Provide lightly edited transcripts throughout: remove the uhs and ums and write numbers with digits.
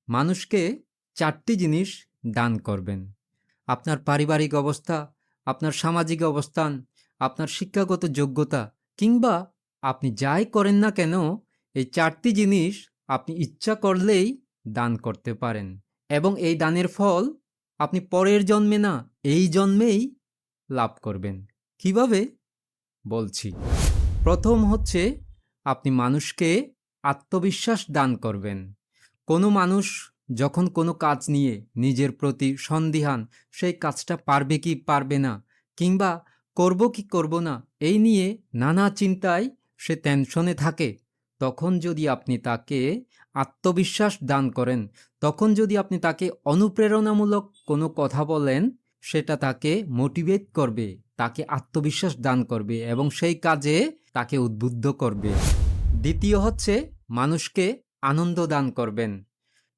মানুষকে ৪টি জিনিস দান করবেন। আপনার পারিবারিক অবস্থা, আপনার সামাজিক অবস্থান, আপনার শিক্ষাগত যোগ্যতা কিংবা আপনি যাই করেন না কেন, এই ৪টি জিনিস আপনি ইচ্ছা করলেই দান করতে পারেন এবং এই দানের ফল আপনি পরের জন্মে না, এই জন্মেই লাভ করবেন। কিভাবে? বলছি। প্রথম হচ্ছে আপনি মানুষকে আত্মবিশ্বাস দান করবেন। কোনো মানুষ যখন কোনো কাজ নিয়ে নিজের প্রতি সন্দিহান, সেই কাজটা পারবে কি পারবে না কিংবা করব কি করব না, এই নিয়ে নানা চিন্তায় সে টেনশনে থাকে, তখন যদি আপনি তাকে আত্মবিশ্বাস দান করেন, তখন যদি আপনি তাকে অনুপ্রেরণামূলক কোনো কথা বলেন, সেটা তাকে মোটিভেট করবে, তাকে আত্মবিশ্বাস দান করবে এবং সেই কাজে তাকে উদ্বুদ্ধ করবে। দ্বিতীয় হচ্ছে মানুষকে আনন্দ দান করবেন।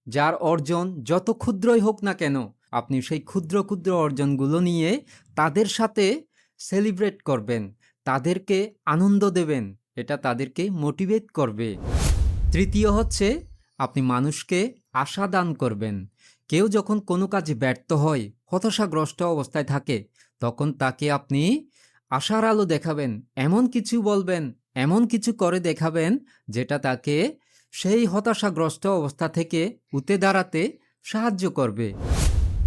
যার অর্জন যত ক্ষুদ্রই হোক না কেন, আপনি সেই ক্ষুদ্র ক্ষুদ্র অর্জনগুলো নিয়ে তাদের সাথে সেলিব্রেট করবেন, তাদেরকে আনন্দ দেবেন, এটা তাদেরকে মোটিভেট করবে। তৃতীয় হচ্ছে আপনি মানুষকে আশা দান করবেন। কেউ যখন কোনো কাজে ব্যর্থ হয়, হতাশাগ্রস্ত অবস্থায় থাকে, তখন তাকে আপনি আশার আলো দেখাবেন, এমন কিছু বলবেন, এমন কিছু করে দেখাবেন যেটা তাকে সেই হতাশাগ্রস্ত অবস্থা থেকে উঠে দাঁড়াতে সাহায্য করবে।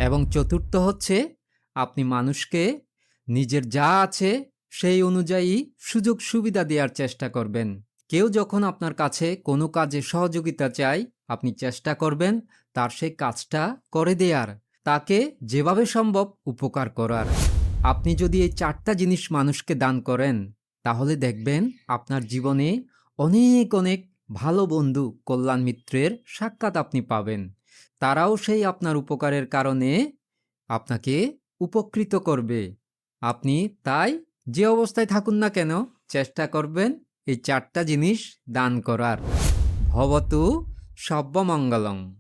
এবং চতুর্থ হচ্ছে আপনি মানুষকে নিজের যা আছে সেই অনুযায়ী সুযোগ সুবিধা দেওয়ার চেষ্টা করবেন। কেউ যখন আপনার কাছে কোনো কাজে সহযোগিতা চায়, আপনি চেষ্টা করবেন তার সেই কাজটা করে দেওয়ার, তাকে যেভাবে সম্ভব উপকার করার। আপনি যদি এই ৪টা জিনিস মানুষকে দান করেন, তাহলে দেখবেন আপনার জীবনে অনেক অনেক ভালো বন্ধু, কল্যাণ মিত্রের সাক্ষাৎ আপনি পাবেন। তারাও সেই আপনার উপকারের কারণে আপনাকে উপকৃত করবে। আপনি তাই যে অবস্থায় থাকুন না কেন, চেষ্টা করবেন এই ৪টা জিনিস দান করার। ভবতু সব্যমঙ্গলং।